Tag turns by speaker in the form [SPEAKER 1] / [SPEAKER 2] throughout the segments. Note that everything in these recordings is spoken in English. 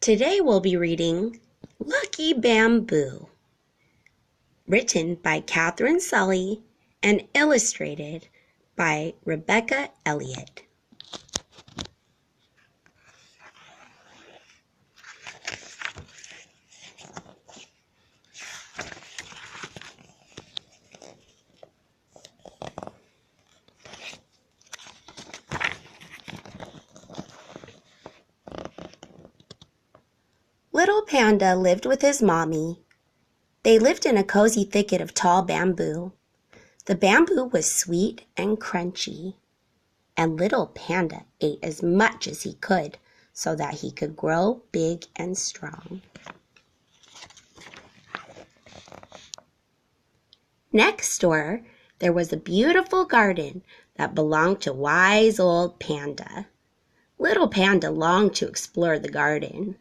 [SPEAKER 1] Today we'll be reading Lucky Bamboo, written by Catherine Sully and illustrated by Rebecca Elliott. Little Panda lived with his mommy. They lived in a cozy thicket of tall bamboo. The bamboo was sweet and crunchy, and Little Panda ate as much as he could so that he could grow big and strong. Next door, there was a beautiful garden that belonged to wise old Panda. Little Panda longed to explore the garden.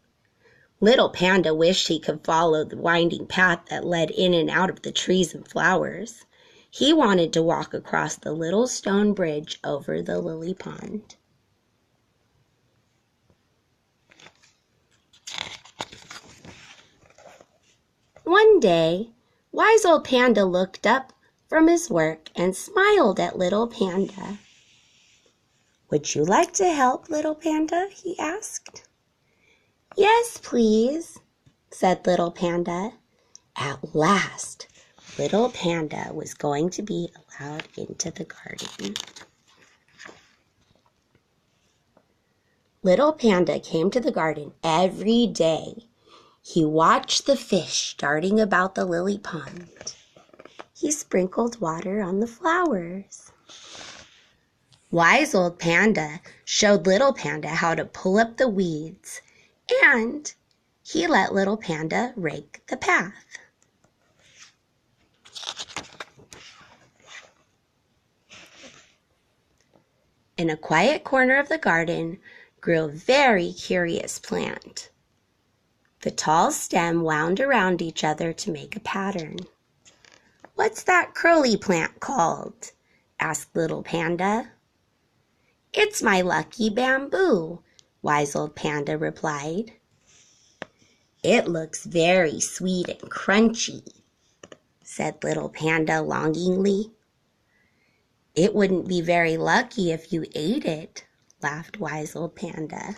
[SPEAKER 1] Little Panda wished he could follow the winding path that led in and out of the trees and flowers. He wanted to walk across the little stone bridge over the lily pond. One day, wise old Panda looked up from his work and smiled at Little Panda. "Would you like to help, Little Panda?" he asked. "Yes, please," said Little Panda. At last, Little Panda was going to be allowed into the garden. Little Panda came to the garden every day. He watched the fish darting about the lily pond. He sprinkled water on the flowers. Wise old Panda showed Little Panda how to pull up the weeds, and he let Little Panda rake the path. In a quiet corner of the garden grew a very curious plant. The tall stem wound around each other to make a pattern. "What's that curly plant called?" asked Little Panda. "It's my lucky bamboo," wise old Panda replied. "It looks very sweet and crunchy," said Little Panda longingly. "It wouldn't be very lucky if you ate it," laughed wise old Panda.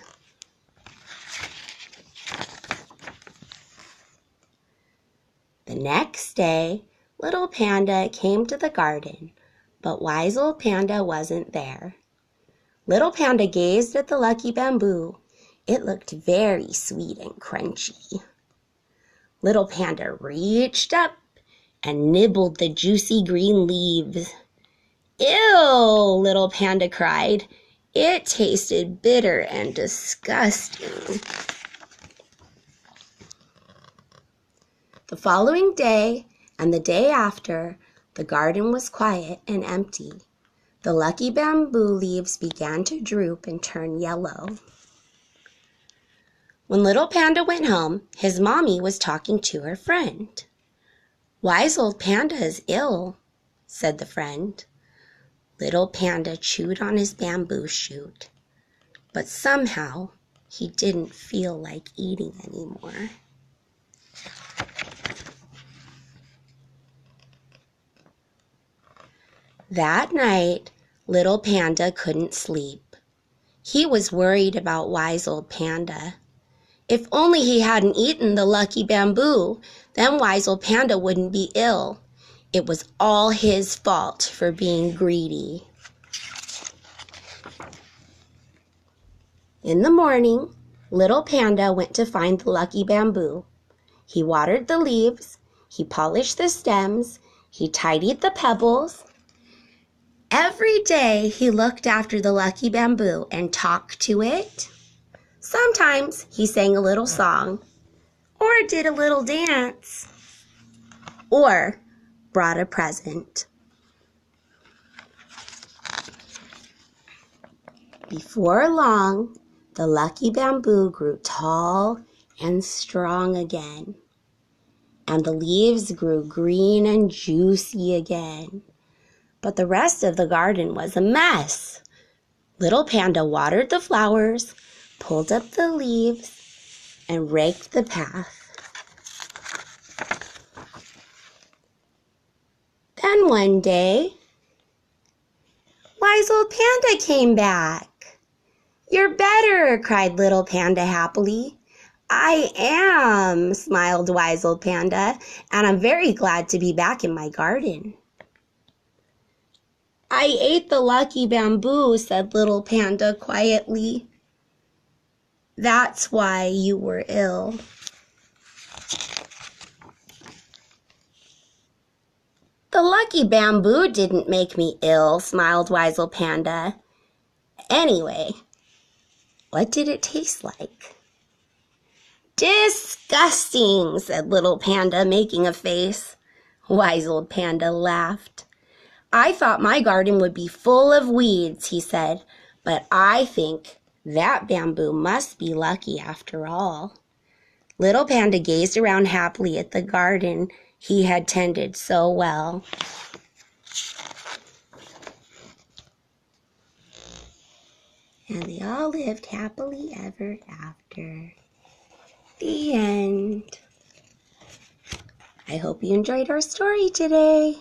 [SPEAKER 1] The next day, Little Panda came to the garden, but wise old Panda wasn't there. Little Panda gazed at the lucky bamboo. It looked very sweet and crunchy. Little Panda reached up and nibbled the juicy green leaves. "Ew!" Little Panda cried. It tasted bitter and disgusting. The following day and the day after, the garden was quiet and empty. The lucky bamboo leaves began to droop and turn yellow. When Little Panda went home, his mommy was talking to her friend. "Wise old Panda is ill," said the friend. Little Panda chewed on his bamboo shoot, but somehow he didn't feel like eating anymore. That night, Little Panda couldn't sleep. He was worried about wise old Panda. If only he hadn't eaten the lucky bamboo, then wise old Panda wouldn't be ill. It was all his fault for being greedy. In the morning, Little Panda went to find the lucky bamboo. He watered the leaves, he polished the stems, he tidied the pebbles. Every day he looked after the lucky bamboo and talked to it. Sometimes he sang a little song, or did a little dance, or brought a present. Before long, the lucky bamboo grew tall and strong again, and the leaves grew green and juicy again. But the rest of the garden was a mess. Little Panda watered the flowers, pulled up the leaves, and raked the path. Then one day, Wise Old Panda came back. "You're better," cried Little Panda happily. "I am," smiled Wise Old Panda, "and I'm very glad to be back in my garden." "I ate the lucky bamboo," said Little Panda quietly. "That's why you were ill." "The lucky bamboo didn't make me ill," smiled Wise Old Panda. "Anyway, what did it taste like?" "Disgusting," said Little Panda, making a face. Wise Old Panda laughed. "I thought my garden would be full of weeds," he said, "but I think that bamboo must be lucky after all." Little Panda gazed around happily at the garden he had tended so well. And they all lived happily ever after. The end. I hope you enjoyed our story today.